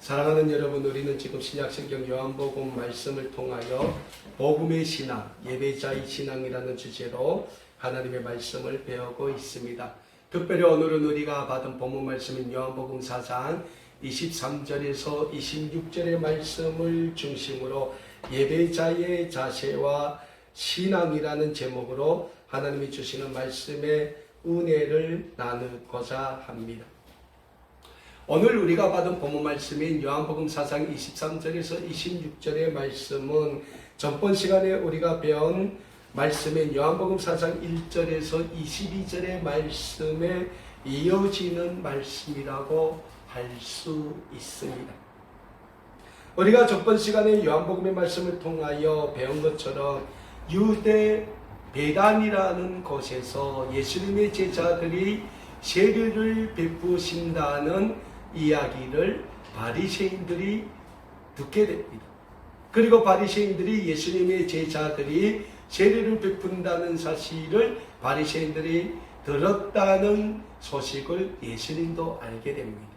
사랑하는 여러분, 우리는 지금 신약성경 요한복음 말씀을 통하여 복음의 신앙, 예배자의 신앙이라는 주제로 하나님의 말씀을 배우고 있습니다. 특별히 오늘은 우리가 받은 본문 말씀인 요한복음 4장 23절에서 26절의 말씀을 중심으로 예배자의 자세와 신앙이라는 제목으로 하나님이 주시는 말씀의 은혜를 나누고자 합니다. 오늘 우리가 받은 본문 말씀인 요한복음 4장 23절에서 26절의 말씀은 전번 시간에 우리가 배운 말씀인 요한복음 4장 1절에서 22절의 말씀에 이어지는 말씀이라고 할 수 있습니다. 우리가 전번 시간에 요한복음의 말씀을 통하여 배운 것처럼 유대 베단이라는 곳에서 예수님의 제자들이 세례를 베푸신다는 이야기를 바리새인들이 듣게 됩니다. 그리고 바리새인들이 예수님의 제자들이 세례를 베푼다는 사실을 바리새인들이 들었다는 소식을 예수님도 알게 됩니다.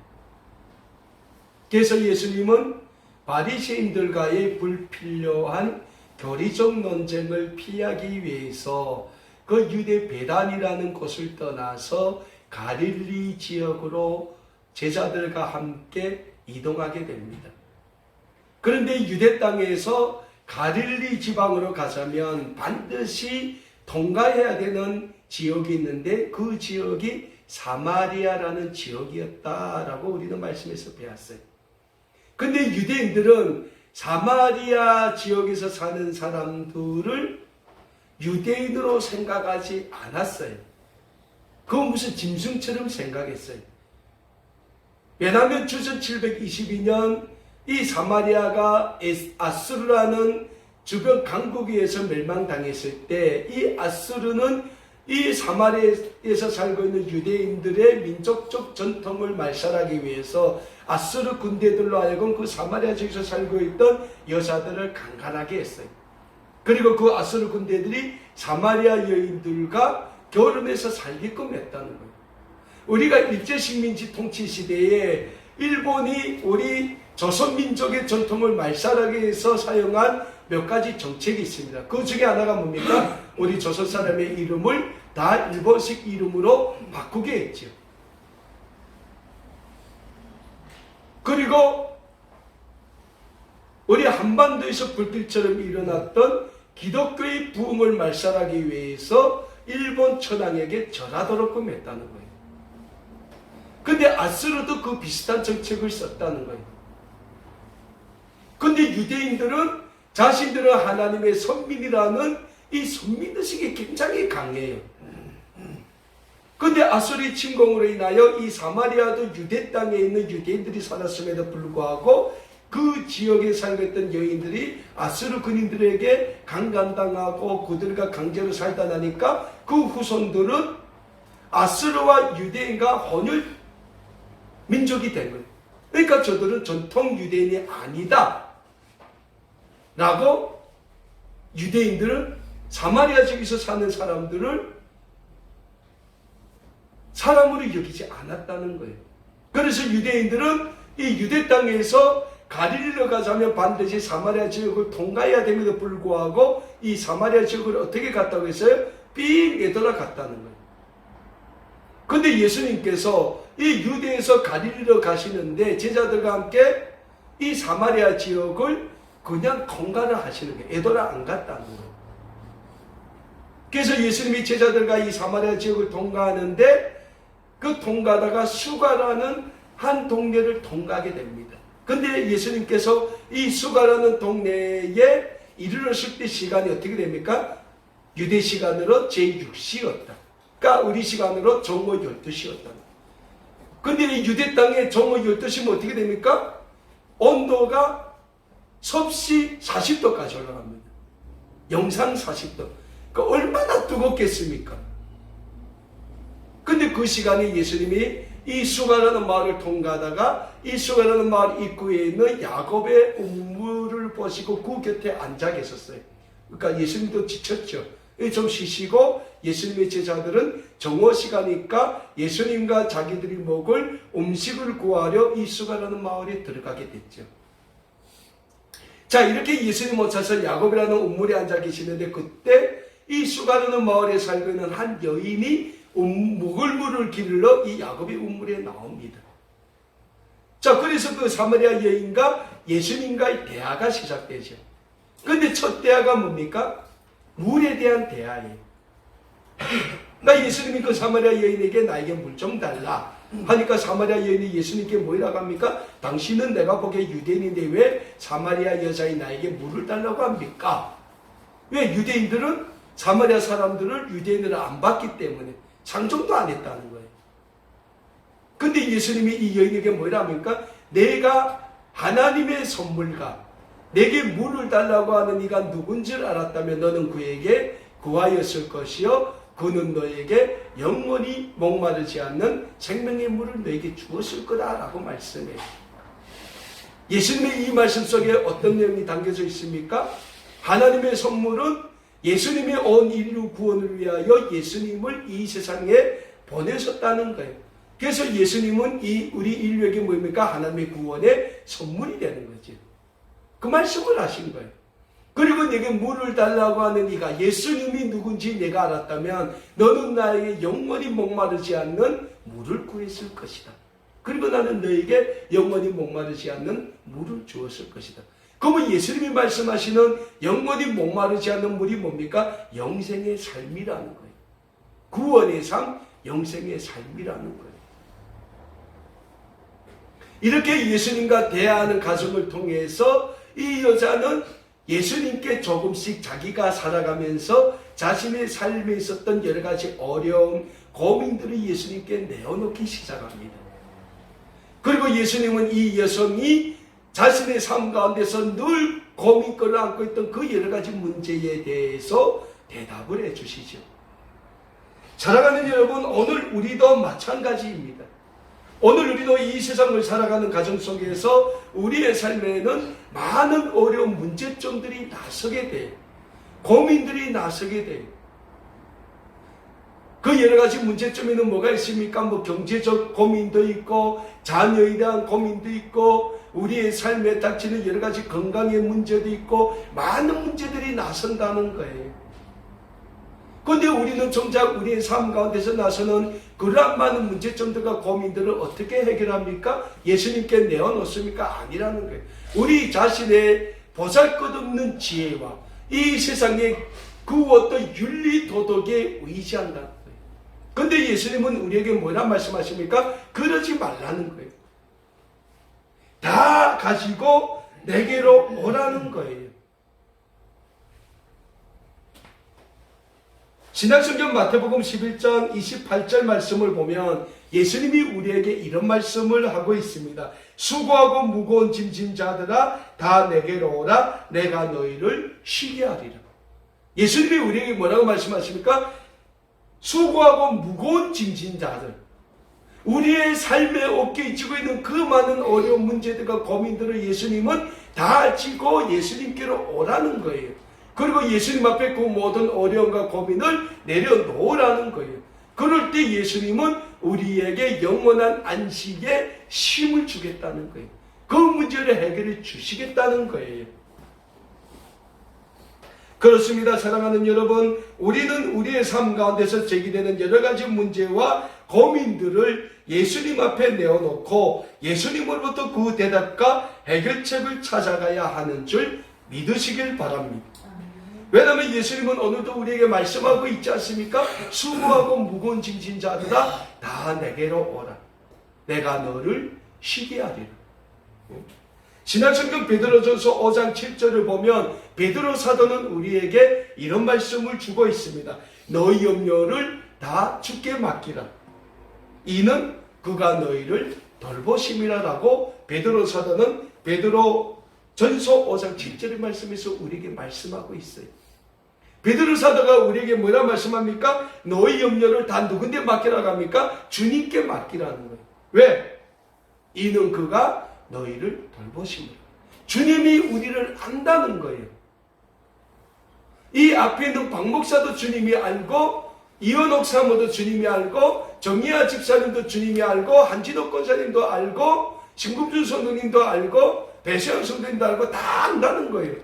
그래서 예수님은 바리새인들과의 불필요한 교리적 논쟁을 피하기 위해서 그 유대 베단이라는 곳을 떠나서 갈릴리 지역으로 제자들과 함께 이동하게 됩니다. 그런데 유대 땅에서 갈릴리 지방으로 가자면 반드시 통과해야 되는 지역이 있는데 그 지역이 사마리아라는 지역이었다라고 우리는 말씀에서 배웠어요. 근데 유대인들은 사마리아 지역에서 사는 사람들을 유대인으로 생각하지 않았어요. 그건 무슨 짐승처럼 생각했어요. 왜냐하면 주전 722년 이 사마리아가 아수르라는 주변 강국에 의해서 멸망당했을 때 이 아수르는 이 사마리아에서 살고 있는 유대인들의 민족적 전통을 말살하기 위해서 아수르 군대들로 하여금 그 사마리아 지역에서 살고 있던 여자들을 강간하게 했어요. 그리고 그 아수르 군대들이 사마리아 여인들과 결혼해서 살게끔 했다는 거예요. 우리가 일제식민지 통치 시대에 일본이 우리 조선민족의 전통을 말살하기 위해서 사용한 몇 가지 정책이 있습니다. 그 중에 하나가 뭡니까? 우리 조선 사람의 이름을 다 일본식 이름으로 바꾸게 했죠. 그리고 우리 한반도에서 불길처럼 일어났던 기독교의 부흥을 말살하기 위해서 일본 천황에게 절하도록끔 했다는 거예요. 근데 아수르도 그 비슷한 정책을 썼다는 거예요. 근데 유대인들은 자신들은 하나님의 선민이라는 이 선민의식이 굉장히 강해요. 근데 아수르의 침공으로 인하여 이 사마리아도 유대 땅에 있는 유대인들이 살았음에도 불구하고 그 지역에 살고 있던 여인들이 아수르 군인들에게 강간당하고 그들과 강제로 살다 나니까 그 후손들은 아수르와 유대인과 혼혈 민족이 된 거예요. 그러니까 저들은 전통 유대인이 아니다 라고 유대인들은 사마리아 지역에서 사는 사람들을 사람으로 여기지 않았다는 거예요. 그래서 유대인들은 이 유대 땅에서 갈릴리로 가자면 반드시 사마리아 지역을 통과해야 됨에도 불구하고 이 사마리아 지역을 어떻게 갔다고 했어요? 삥 에돌아 갔다는 거예요. 근데 예수님께서 이 유대에서 갈릴리로 가시는데 제자들과 함께 이 사마리아 지역을 그냥 통과를 하시는 거예요. 에돌아 안 갔다는 거예요. 그래서 예수님이 제자들과 이 사마리아 지역을 통과하는데 그 통과하다가 수가라는 한 동네를 통과하게 됩니다. 근데 예수님께서 이 수가라는 동네에 이르렀을 때 시간이 어떻게 됩니까? 유대 시간으로 제6시였다. 그러니까 우리 시간으로 정오 12시였다. 근데 이 유대 땅에 정오 12시면 어떻게 됩니까? 온도가 섭씨 40도까지 올라갑니다. 영상 40도. 그러니까 얼마나 뜨겁겠습니까? 근데 그 시간에 예수님이 이 수가라는 마을을 통과하다가 이 수가라는 마을 입구에 있는 야곱의 우물을 보시고 그 곁에 앉아 계셨어요. 그러니까 예수님도 지쳤죠. 좀 쉬시고 예수님의 제자들은 정오시가니까 예수님과 자기들이 먹을 음식을 구하려 이 수가라는 마을에 들어가게 됐죠. 자, 이렇게 예수님 오셔서 야곱이라는 우물에 앉아 계시는데, 그때 이 수가라는 마을에 살고 있는 한 여인이 묵을 물을 길러 이 야곱의 우물에 나옵니다. 자, 그래서 그 사마리아 여인과 예수님과의 대화가 시작되죠. 근데 첫 대화가 뭡니까? 물에 대한 대화예요. 나 예수님이 그 사마리아 여인에게 나에게 물 좀 달라 하니까 사마리아 여인이 예수님께 뭐라고 합니까? 당신은 내가 보기에 유대인인데 왜 사마리아 여자인 나에게 물을 달라고 합니까? 왜? 유대인들은 사마리아 사람들을 유대인으로 안 봤기 때문에 상종도 안 했다는 거예요. 근데 예수님이 이 여인에게 뭐라 합니까? 내가 하나님의 선물과 내게 물을 달라고 하는 이가 누군지를 알았다면 너는 그에게 구하였을 것이요 그는 너에게 영원히 목마르지 않는 생명의 물을 너에게 주었을 거다라고 말씀해요. 예수님의 이 말씀 속에 어떤 내용이 담겨져 있습니까? 하나님의 선물은 예수님의 온 인류 구원을 위하여 예수님을 이 세상에 보내셨다는 거예요. 그래서 예수님은 우리 인류에게 뭡니까? 하나님의 구원의 선물이 되는 거죠. 그 말씀을 하신 거예요. 그리고 내게 물을 달라고 하는 이가 예수님이 누군지 내가 알았다면 너는 나에게 영원히 목마르지 않는 물을 구했을 것이다. 그리고 나는 너에게 영원히 목마르지 않는 물을 주었을 것이다. 그러면 예수님이 말씀하시는 영원히 목마르지 않는 물이 뭡니까? 영생의 삶이라는 거예요. 구원의 삶, 영생의 삶이라는 거예요. 이렇게 예수님과 대화하는 과정을 통해서 이 여자는 예수님께 조금씩 자기가 살아가면서 자신의 삶에 있었던 여러 가지 어려움, 고민들을 예수님께 내어놓기 시작합니다. 그리고 예수님은 이 여성이 자신의 삶 가운데서 늘 고민거리를 안고 있던 그 여러 가지 문제에 대해서 대답을 해주시죠. 사랑하는 여러분, 오늘 우리도 마찬가지입니다. 오늘 우리도 이 세상을 살아가는 과정 속에서 우리의 삶에는 많은 어려운 문제점들이 나서게 돼요. 고민들이 나서게 돼요. 그 여러 가지 문제점에는 뭐가 있습니까? 뭐 경제적 고민도 있고, 자녀에 대한 고민도 있고, 우리의 삶에 닥치는 여러 가지 건강의 문제도 있고, 많은 문제들이 나선다는 거예요. 그런데 우리는 정작 우리의 삶 가운데서 나서는 그러한 많은 문제점들과 고민들을 어떻게 해결합니까? 예수님께 내어놓습니까? 아니라는 거예요. 우리 자신의 보잘것없는 지혜와 이 세상의 그 어떤 윤리 도덕에 의지한다는 거예요. 그런데 예수님은 우리에게 뭐라 말씀하십니까? 그러지 말라는 거예요. 다 가지고 내게로 오라는 거예요. 신약성경 마태복음 11장 28절 말씀을 보면 예수님이 우리에게 이런 말씀을 하고 있습니다. 수고하고 무거운 짐진 자들아 다 내게로 오라 내가 너희를 쉬게 하리라. 예수님이 우리에게 뭐라고 말씀하십니까? 수고하고 무거운 짐진 자들, 우리의 삶에 어깨에 지고 있는 그 많은 어려운 문제들과 고민들을 예수님은 다 지고 예수님께로 오라는 거예요. 그리고 예수님 앞에 그 모든 어려움과 고민을 내려놓으라는 거예요. 그럴 때 예수님은 우리에게 영원한 안식에 쉼을 주겠다는 거예요. 그 문제를 해결해 주시겠다는 거예요. 그렇습니다. 사랑하는 여러분, 우리는 우리의 삶 가운데서 제기되는 여러 가지 문제와 고민들을 예수님 앞에 내어놓고 예수님으로부터 그 대답과 해결책을 찾아가야 하는 줄 믿으시길 바랍니다. 왜냐하면 예수님은 오늘도 우리에게 말씀하고 있지 않습니까? 수고하고 무거운 짐진 자들아 다 내게로 오라. 내가 너를 쉬게 하리라. 신약성경 베드로전서 5장 7절을 보면 베드로 사도는 우리에게 이런 말씀을 주고 있습니다. 너희 염려를 다 주께 맡기라. 이는 그가 너희를 돌보심이라라고 베드로 사도는 베드로전서 5장 7절의 말씀에서 우리에게 말씀하고 있어요. 베드로 사도가 우리에게 뭐라 말씀합니까? 너희 염려를 다 누군데 맡기라고 합니까? 주님께 맡기라는 거예요. 왜? 이는 그가 너희를 돌보심이라. 주님이 우리를 안다는 거예요. 이 앞에 있는 박 목사도 주님이 알고 이현옥 사모도 주님이 알고, 정희아 집사님도 주님이 알고, 한진옥 권사님도 알고, 신금준 성도님도 알고, 배시영 성도님도 알고 다 안다는 거예요.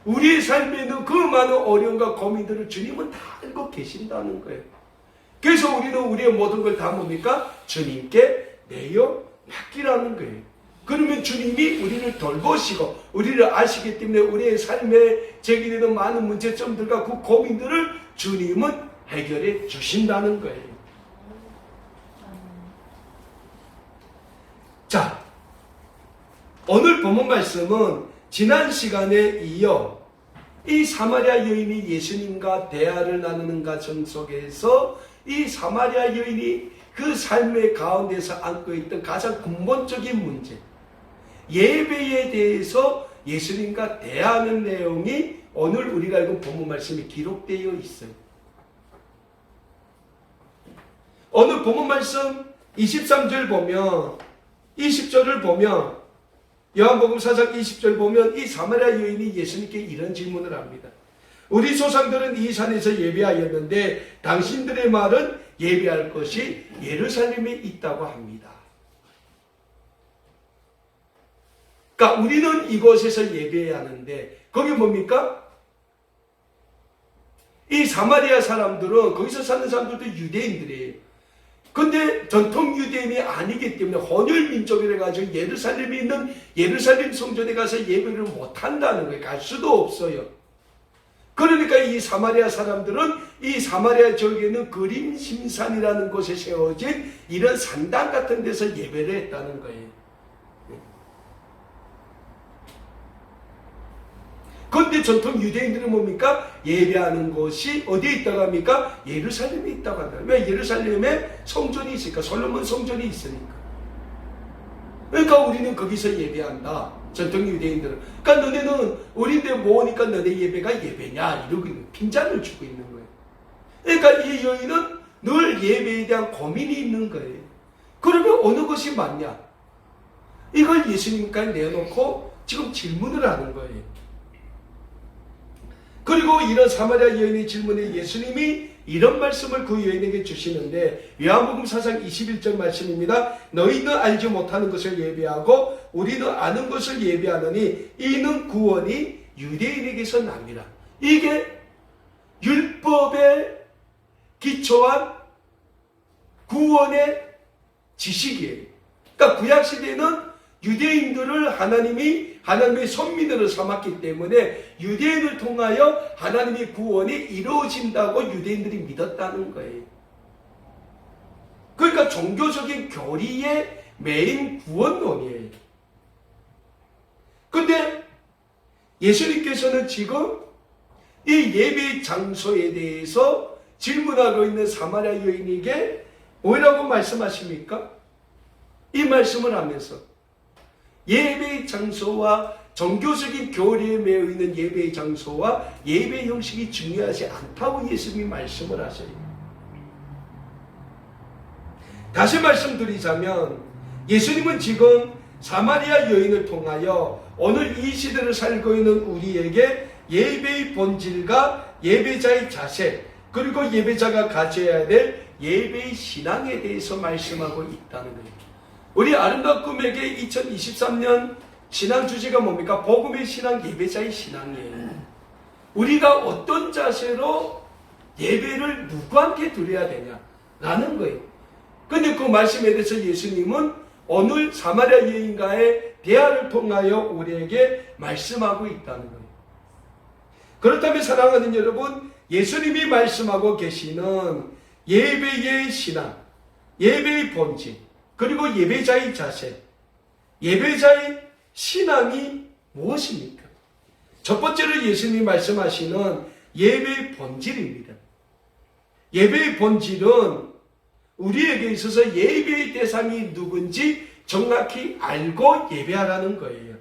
우리의 삶에 있는 그 많은 어려움과 고민들을 주님은 다 알고 계신다는 거예요. 그래서 우리는 우리의 모든 걸 다 뭡니까? 주님께 내어 맡기라는 거예요. 그러면 주님이 우리를 돌보시고 우리를 아시기 때문에 우리의 삶에 제기되는 많은 문제점들과 그 고민들을 주님은 해결해 주신다는 거예요. 자, 오늘 본문 말씀은 지난 시간에 이어 이 사마리아 여인이 예수님과 대화를 나누는 과정 속에서 이 사마리아 여인이 그 삶의 가운데서 안고 있던 가장 근본적인 문제, 예배에 대해서 예수님과 대화하는 내용이 오늘 우리가 읽은 본문 말씀에 기록되어 있어요. 오늘 본문 말씀 23절 보면, 20절을 보면, 요한복음 4장 20절 보면 이 사마리아 여인이 예수님께 이런 질문을 합니다. 우리 조상들은 이 산에서 예배하였는데 당신들의 말은 예배할 것이 예루살렘에 있다고 합니다. 그러니까 우리는 이곳에서 예배해야 하는데 거기 뭡니까? 이 사마리아 사람들은, 거기서 사는 사람들도 유대인들이에요. 근데 전통 유대인이 아니기 때문에 혼혈 민족이라 가지고 예루살렘에 있는 예루살렘 성전에 가서 예배를 못 한다는 거예요. 갈 수도 없어요. 그러니까 이 사마리아 사람들은 이 사마리아 지역에 있는 그림심산이라는 곳에 세워진 이런 산당 같은 데서 예배를 했다는 거예요. 그런데 전통 유대인들은 뭡니까? 예배하는 곳이 어디에 있다고 합니까? 예루살렘에 있다고 한다. 왜? 예루살렘에 성전이 있으니까. 솔로몬 성전이 있으니까. 그러니까 우리는 거기서 예배한다. 전통 유대인들은. 그러니까 너네는 우리인데 뭐니까 너네 예배가 예배냐 이러고 핀잔을 주고 있는 거예요. 그러니까 이 여인은 늘 예배에 대한 고민이 있는 거예요. 그러면 어느 것이 맞냐? 이걸 예수님까지 내놓고 지금 질문을 하는 거예요. 그리고 이런 사마리아 여인의 질문에 예수님이 이런 말씀을 그 여인에게 주시는데, 요한복음 4장 21절 말씀입니다. 너희는 알지 못하는 것을 예배하고 우리는 아는 것을 예배하느니 이는 구원이 유대인에게서 납니다. 이게 율법에 기초한 구원의 지식이에요. 그러니까 구약시대에는 유대인들을 하나님의 선민으로 삼았기 때문에 유대인을 통하여 하나님의 구원이 이루어진다고 유대인들이 믿었다는 거예요. 그러니까 종교적인 교리의 메인 구원론이에요. 그런데 예수님께서는 지금 이 예배 장소에 대해서 질문하고 있는 사마리아 여인에게 뭐라고 말씀하십니까? 이 말씀을 하면서 예배의 장소와 종교적인 교리에 매여 있는 예배의 장소와 예배 형식이 중요하지 않다고 예수님이 말씀을 하셔요. 다시 말씀드리자면 예수님은 지금 사마리아 여인을 통하여 오늘 이 시대를 살고 있는 우리에게 예배의 본질과 예배자의 자세, 그리고 예배자가 가져야 될 예배의 신앙에 대해서 말씀하고 있다는 거예요. 우리 아름다운 꿈에게 2023년 신앙 주제가 뭡니까? 복음의 신앙, 예배자의 신앙이에요. 우리가 어떤 자세로 예배를 누구한테 드려야 되냐라는 거예요. 근데 그 말씀에 대해서 예수님은 오늘 사마리아 여인과의 대화를 통하여 우리에게 말씀하고 있다는 거예요. 그렇다면 사랑하는 여러분, 예수님이 말씀하고 계시는 예배의 신앙, 예배의 본질, 그리고 예배자의 자세, 예배자의 신앙이 무엇입니까? 첫 번째로 예수님이 말씀하시는 예배의 본질입니다. 예배의 본질은 우리에게 있어서 예배의 대상이 누군지 정확히 알고 예배하라는 거예요.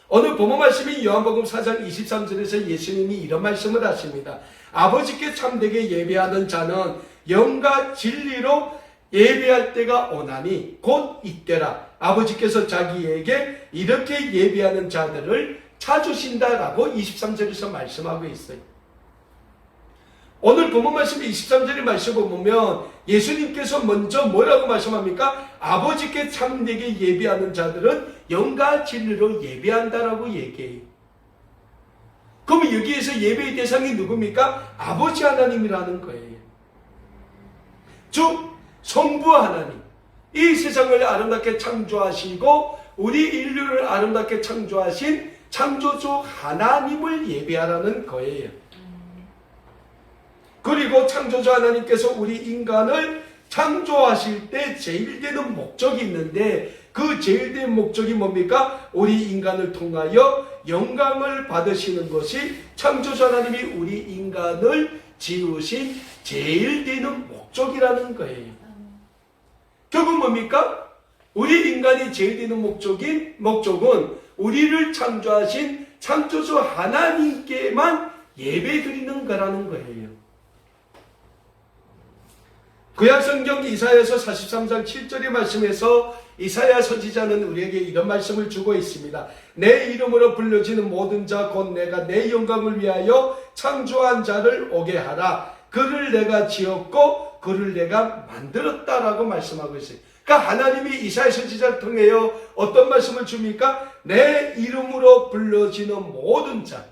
오늘 본문 말씀이 요한복음 4장 23절에서 예수님이 이런 말씀을 하십니다. 아버지께 참되게 예배하는 자는 영과 진리로 예배할 때가 오나니 곧 이때라. 아버지께서 자기에게 이렇게 예배하는 자들을 찾으신다라고 23절에서 말씀하고 있어요. 오늘 본문 말씀 23절의 말씀을 보면 예수님께서 먼저 뭐라고 말씀합니까? 아버지께 참되게 예배하는 자들은 영과 진리로 예배한다라고 얘기해요. 그럼 여기에서 예배의 대상이 누굽니까? 아버지 하나님이라는 거예요. 즉 성부 하나님, 이 세상을 아름답게 창조하시고 우리 인류를 아름답게 창조하신 창조주 하나님을 예배하라는 거예요. 그리고 창조주 하나님께서 우리 인간을 창조하실 때 제일 되는 목적이 있는데 그 제일 된 목적이 뭡니까? 우리 인간을 통하여 영광을 받으시는 것이 창조주 하나님이 우리 인간을 지으신 제일 되는 목적이라는 거예요. 결국 뭡니까? 우리 인간이 제일 되는 목적은 우리를 창조하신 창조주 하나님께만 예배드리는 거라는 거예요. 구약성경 이사야서 43장 7절의 말씀에서 이사야 선지자는 우리에게 이런 말씀을 주고 있습니다. 내 이름으로 불려지는 모든 자 곧 내가 내 영광을 위하여 창조한 자를 오게 하라. 그를 내가 지었고 그를 내가 만들었다라고 말씀하고 있어요. 그러니까 하나님이 이사야 선지자를 통하여 어떤 말씀을 줍니까? 내 이름으로 불려지는 모든 자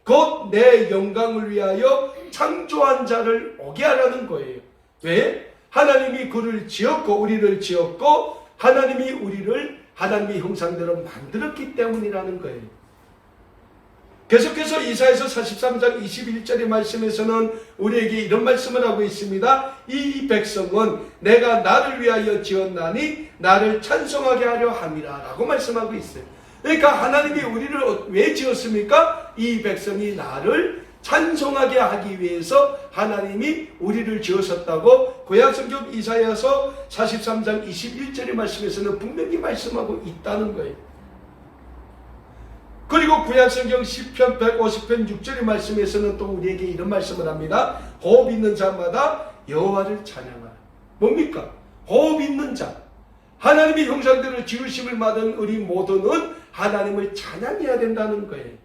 곧 내 영광을 위하여 창조한 자를 오게 하라는 거예요. 왜? 하나님이 그를 지었고 우리를 지었고 하나님이 우리를 하나님의 형상대로 만들었기 때문이라는 거예요. 계속해서 이사야서 43장 21절의 말씀에서는 우리에게 이런 말씀을 하고 있습니다. 이 백성은 내가 나를 위하여 지었나니 나를 찬송하게 하려 함이라 라고 말씀하고 있어요. 그러니까 하나님이 우리를 왜 지었습니까? 이 백성이 나를 찬송하게 하기 위해서 하나님이 우리를 지으셨다고 구약성경 이사야서 43장 21절의 말씀에서는 분명히 말씀하고 있다는 거예요. 그리고 구약성경 10편 150편 6절의 말씀에서는 또 우리에게 이런 말씀을 합니다. 호흡 있는 자마다 여호와를 찬양하라. 뭡니까? 호흡 있는 자, 하나님의 형상대로 지으심을 받은 우리 모두는 하나님을 찬양해야 된다는 거예요.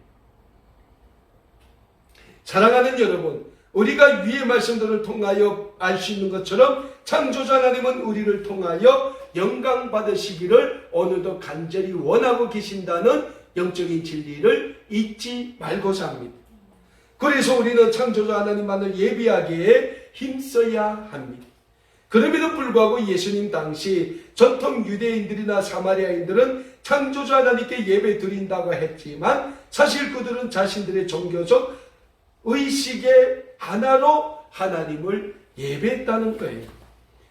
사랑하는 여러분, 우리가 위의 말씀들을 통하여 알 수 있는 것처럼 창조주 하나님은 우리를 통하여 영광 받으시기를 오늘도 간절히 원하고 계신다는 영적인 진리를 잊지 말고자 합니다. 그래서 우리는 창조주 하나님만을 예배하기에 힘써야 합니다. 그럼에도 불구하고 예수님 당시 전통 유대인들이나 사마리아인들은 창조주 하나님께 예배 드린다고 했지만 사실 그들은 자신들의 종교적 의식의 하나로 하나님을 예배했다는 거예요.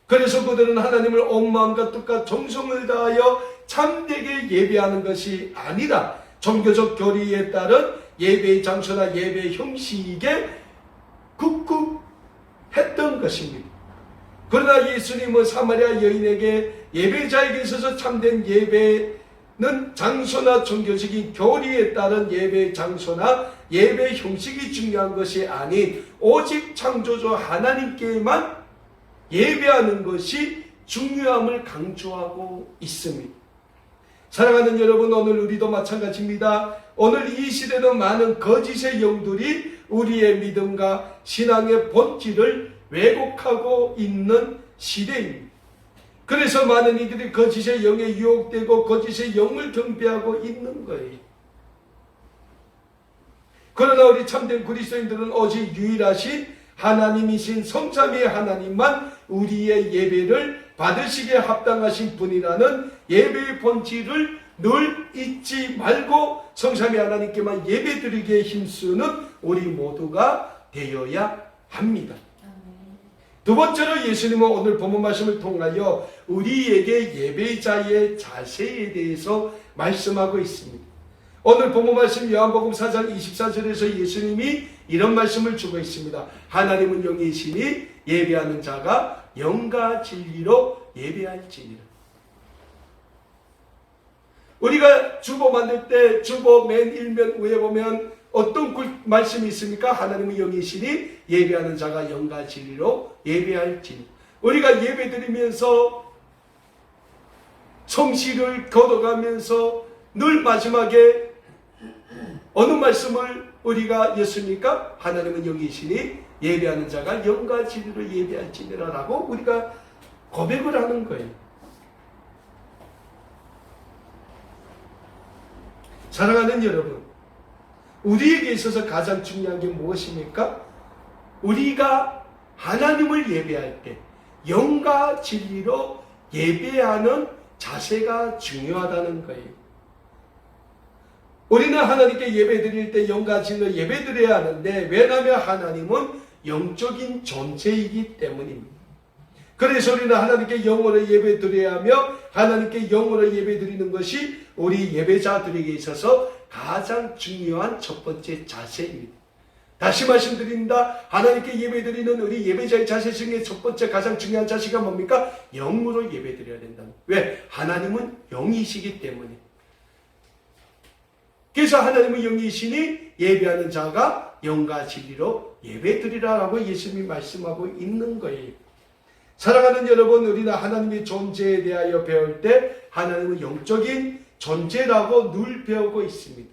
그래서 그들은 하나님을 온 마음과 뜻과 정성을 다하여 참되게 예배하는 것이 아니라 종교적 교리에 따른 예배의 장소나 예배의 형식에 국국했던 것입니다. 그러나 예수님은 사마리아 여인에게 예배자에게 있어서 참된 예배는 장소나 종교적인 교리에 따른 예배의 장소나 예배 형식이 중요한 것이 아닌 오직 창조주 하나님께만 예배하는 것이 중요함을 강조하고 있습니다. 사랑하는 여러분, 오늘 우리도 마찬가지입니다. 오늘 이 시대는 많은 거짓의 영들이 우리의 믿음과 신앙의 본질을 왜곡하고 있는 시대입니다. 그래서 많은 이들이 거짓의 영에 유혹되고 거짓의 영을 경배하고 있는 거예요. 그러나 우리 참된 그리스도인들은 오직 유일하신 하나님이신 성삼위의 하나님만 우리의 예배를 받으시기에 합당하신 분이라는 예배의 본질을 늘 잊지 말고 성삼위 하나님께만 예배드리기에 힘쓰는 우리 모두가 되어야 합니다. 두 번째로 예수님은 오늘 본문 말씀을 통하여 우리에게 예배자의 자세에 대해서 말씀하고 있습니다. 오늘 본문 말씀 요한복음 4장 24절에서 예수님이 이런 말씀을 주고 있습니다. 하나님은 영이시니 예배하는 자가 영과 진리로 예배할지니라. 우리가 주보 만들 때 주보 맨 일면 위에 보면 어떤 말씀이 있습니까? 하나님은 영이시니 예배하는 자가 영과 진리로 예배할지니. 우리가 예배드리면서 성실을 거둬가면서 늘 마지막에 어느 말씀을 우리가 였습니까? 하나님은 영이시니 예배하는 자가 영과 진리로 예배할지니라 라고 우리가 고백을 하는 거예요. 사랑하는 여러분, 우리에게 있어서 가장 중요한 게 무엇입니까? 우리가 하나님을 예배할 때 영과 진리로 예배하는 자세가 중요하다는 거예요. 우리는 하나님께 예배드릴 때 영과 진리로 예배드려야 하는데, 왜냐하면 하나님은 영적인 존재이기 때문입니다. 그래서 우리는 하나님께 영으로 예배드려야 하며, 하나님께 영으로 예배드리는 것이 우리 예배자들에게 있어서 가장 중요한 첫 번째 자세입니다. 다시 말씀드립니다. 하나님께 예배드리는 우리 예배자의 자세 중에 첫 번째 가장 중요한 자세가 뭡니까? 영으로 예배드려야 된다. 왜? 하나님은 영이시기 때문에. 그래서 하나님은 영이시니 예배하는 자가 영과 진리로 예배드리라라고 예수님이 말씀하고 있는 거예요. 사랑하는 여러분, 우리는 하나님의 존재에 대하여 배울 때 하나님은 영적인 존재라고 늘 배우고 있습니다.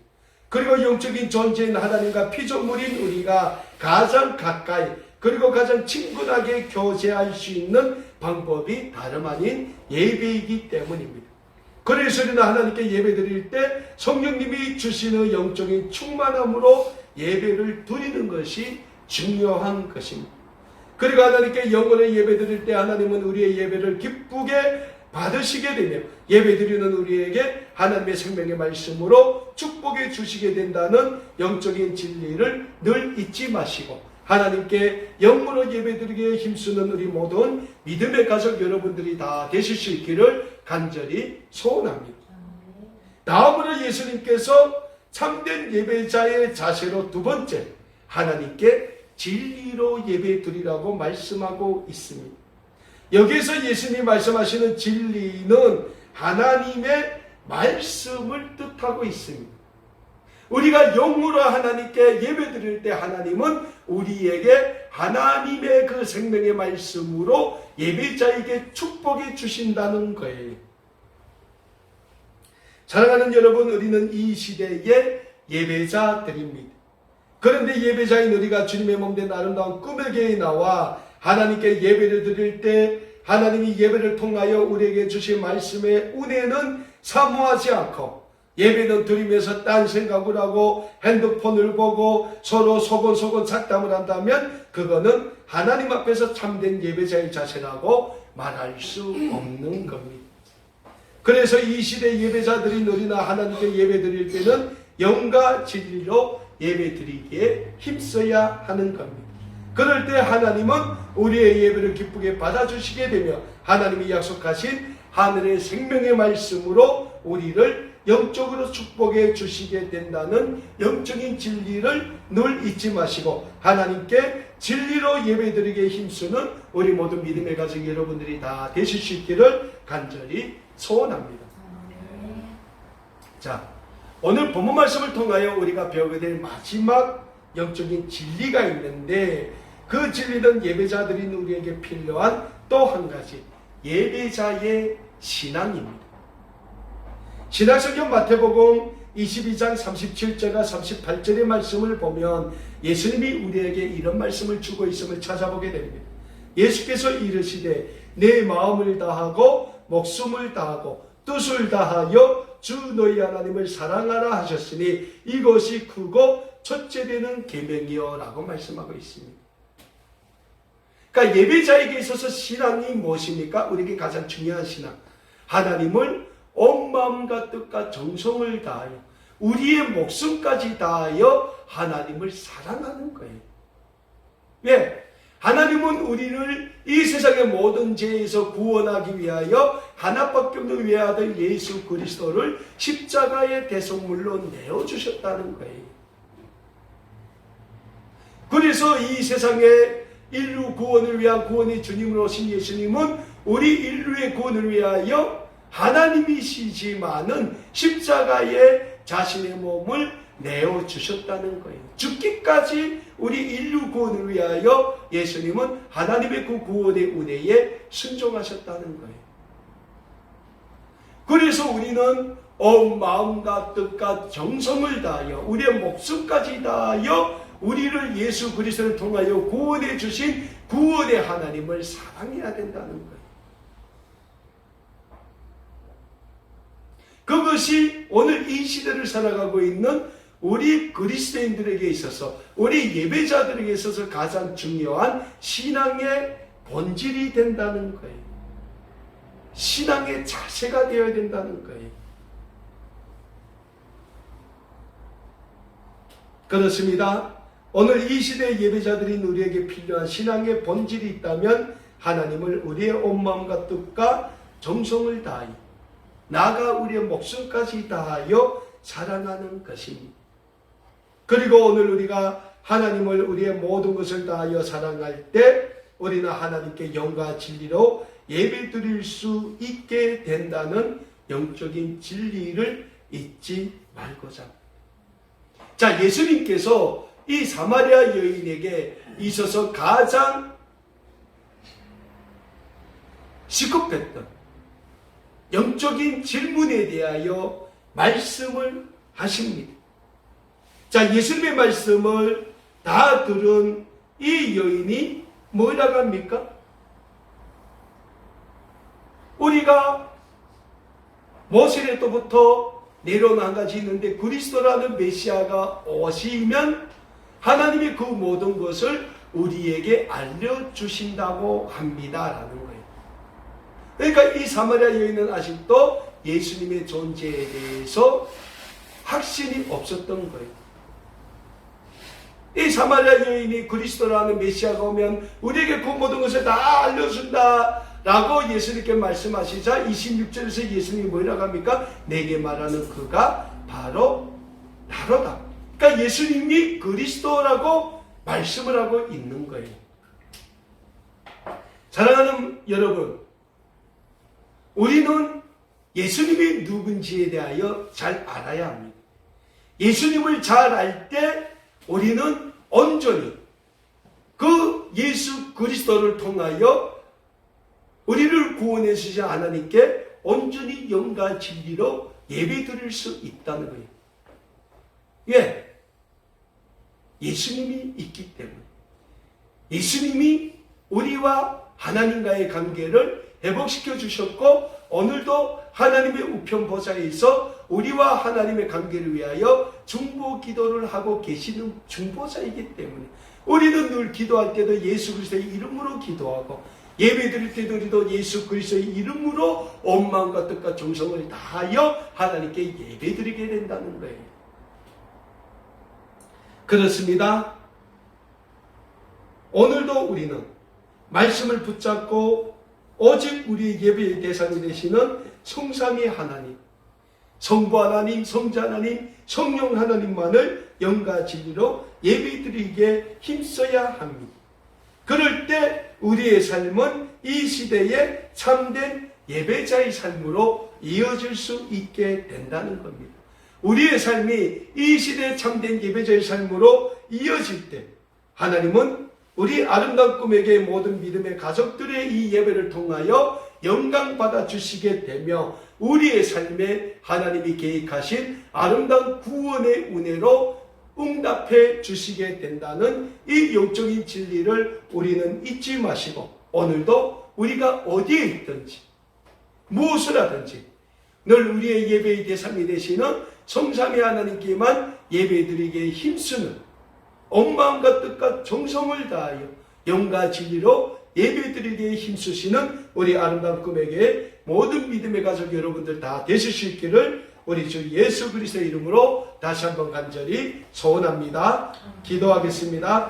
그리고 영적인 존재인 하나님과 피조물인 우리가 가장 가까이 그리고 가장 친근하게 교제할 수 있는 방법이 다름 아닌 예배이기 때문입니다. 그래서 우리는 하나님께 예배드릴 때 성령님이 주시는 영적인 충만함으로 예배를 드리는 것이 중요한 것입니다. 그리고 하나님께 영으로 예배드릴 때 하나님은 우리의 예배를 기쁘게 받으시게 되며 예배드리는 우리에게 하나님의 생명의 말씀으로 축복해 주시게 된다는 영적인 진리를 늘 잊지 마시고, 하나님께 영으로 예배드리기에 힘쓰는 우리 모든 믿음의 가족 여러분들이 다 되실 수 있기를 간절히 소원합니다. 다음으로 예수님께서 참된 예배자의 자세로 두 번째, 하나님께 진리로 예배드리라고 말씀하고 있습니다. 여기서 예수님이 말씀하시는 진리는 하나님의 말씀을 뜻하고 있습니다. 우리가 영으로 하나님께 예배드릴 때 하나님은 우리에게 하나님의 그 생명의 말씀으로 예배자에게 축복해 주신다는 거예요. 사랑하는 여러분, 우리는 이 시대의 예배자들입니다. 그런데 예배자인 우리가 주님의 몸된 아름다운 꿈의 교회에 나와 하나님께 예배를 드릴 때 하나님이 예배를 통하여 우리에게 주신 말씀의 은혜는 사모하지 않고, 예배는 드리면서 딴 생각을 하고 핸드폰을 보고 서로 소곤소곤 잡담을 한다면 그거는 하나님 앞에서 참된 예배자의 자세라고 말할 수 없는 겁니다. 그래서 이 시대 예배자들인 우리나 하나님께 예배드릴 때는 영과 진리로 예배드리기에 힘써야 하는 겁니다. 그럴 때 하나님은 우리의 예배를 기쁘게 받아주시게 되며 하나님이 약속하신 하늘의 생명의 말씀으로 우리를 영적으로 축복해 주시게 된다는 영적인 진리를 늘 잊지 마시고, 하나님께 진리로 예배드리기에 힘쓰는 우리 모든 믿음의 가족 여러분들이 다 되실 수 있기를 간절히 소원합니다. 자, 오늘 본문 말씀을 통하여 우리가 배우게 될 마지막 영적인 진리가 있는데, 그 진리는 예배자들인 우리에게 필요한 또 한 가지, 예배자의 신앙입니다. 신약성경 마태복음 22장 37절과 38절의 말씀을 보면 예수님이 우리에게 이런 말씀을 주고 있음을 찾아보게 됩니다. 예수께서 이르시되 내 마음을 다하고 목숨을 다하고 뜻을 다하여 주 너희 하나님을 사랑하라 하셨으니 이것이 크고 첫째 되는 계명이요 라고 말씀하고 있습니다. 그러니까 예배자에게 있어서 신앙이 무엇입니까? 우리에게 가장 중요한 신앙, 하나님을 온 마음과 뜻과 정성을 다하여 우리의 목숨까지 다하여 하나님을 사랑하는 거예요. 왜? 하나님은 우리를 이 세상의 모든 죄에서 구원하기 위하여 하나밖에 없는 외아들 예수 그리스도를 십자가의 대속물로 내어주셨다는 거예요. 그래서 이 세상의 인류 구원을 위한 구원의 주님으로 오신 예수님은 우리 인류의 구원을 위하여 하나님이시지만은 십자가에 자신의 몸을 내어주셨다는 거예요. 죽기까지 우리 인류 구원을 위하여 예수님은 하나님의 그 구원의 은혜에 순종하셨다는 거예요. 그래서 우리는 온 마음과 뜻과 정성을 다하여 우리의 목숨까지 다하여 우리를 예수 그리스도를 통하여 구원해 주신 구원의 하나님을 사랑해야 된다는 거예요. 그것이 오늘 이 시대를 살아가고 있는 우리 그리스도인들에게 있어서, 우리 예배자들에게 있어서 가장 중요한 신앙의 본질이 된다는 거예요. 신앙의 자세가 되어야 된다는 거예요. 그렇습니다. 오늘 이 시대의 예배자들인 우리에게 필요한 신앙의 본질이 있다면 하나님을 우리의 온 마음과 뜻과 정성을 다하여, 나아가 우리의 목숨까지 다하여 사랑하는 것입니다. 그리고 오늘 우리가 하나님을 우리의 모든 것을 다하여 사랑할 때 우리는 하나님께 영과 진리로 예배 드릴 수 있게 된다는 영적인 진리를 잊지 말고자 합니다. 자, 예수님께서 이 사마리아 여인에게 있어서 가장 시급했던 영적인 질문에 대하여 말씀을 하십니다. 자, 예수님의 말씀을 다 들은 이 여인이 뭐라고 합니까? 우리가 모세로부터 내려온 한 가지 있는데, 그리스도라는 메시아가 오시면 하나님이 그 모든 것을 우리에게 알려주신다고 합니다라는 거예요. 그러니까 이 사마리아 여인은 아직도 예수님의 존재에 대해서 확신이 없었던 거예요. 이 사마리아 여인이 그리스도라는 메시아가 오면 우리에게 그 모든 것을 다 알려준다 라고 예수님께 말씀하시자 26절에서 예수님이 뭐라고 합니까? 내게 말하는 그가 바로 나로다. 그러니까 예수님이 그리스도라고 말씀을 하고 있는 거예요. 사랑하는 여러분, 우리는 예수님이 누군지에 대하여 잘 알아야 합니다. 예수님을 잘 알 때 우리는 온전히 그 예수 그리스도를 통하여 우리를 구원해 주신 하나님께 온전히 영과 진리로 예배 드릴 수 있다는 거예요. 왜? 예수님이 있기 때문에. 예수님이 우리와 하나님과의 관계를 회복시켜 주셨고, 오늘도 하나님의 우편 보좌에 있어 우리와 하나님의 관계를 위하여 중보 기도를 하고 계시는 중보자이기 때문에 우리는 늘 기도할 때도 예수 그리스도의 이름으로 기도하고, 예배 드릴 때도 우리도 예수 그리스도의 이름으로 온 마음과 뜻과 정성을 다하여 하나님께 예배 드리게 된다는 거예요. 그렇습니다. 오늘도 우리는 말씀을 붙잡고 오직 우리의 예배의 대상이 되시는 성삼위 하나님, 성부 하나님, 성자 하나님, 성령 하나님만을 영과 진리로 예배드리게 힘써야 합니다. 그럴 때 우리의 삶은 이 시대의 참된 예배자의 삶으로 이어질 수 있게 된다는 겁니다. 우리의 삶이 이 시대의 참된 예배자의 삶으로 이어질 때 하나님은 우리 아름다운 꿈에게 모든 믿음의 가족들의 이 예배를 통하여 영광 받아 주시게 되며 우리의 삶에 하나님이 계획하신 아름다운 구원의 은혜로 응답해 주시게 된다는 이 영적인 진리를 우리는 잊지 마시고, 오늘도 우리가 어디에 있든지 무엇을 하든지 늘 우리의 예배의 대상이 되시는 성삼위 하나님께만 예배드리기에 힘쓰는 온 마음과 뜻과 정성을 다하여 영과 진리로 예배드리기에 힘쓰시는 우리 아름다운 꿈에게 모든 믿음의 가족 여러분들 다 되실 수 있기를 우리 주 예수 그리스도의 이름으로 다시 한번 간절히 소원합니다. 기도하겠습니다.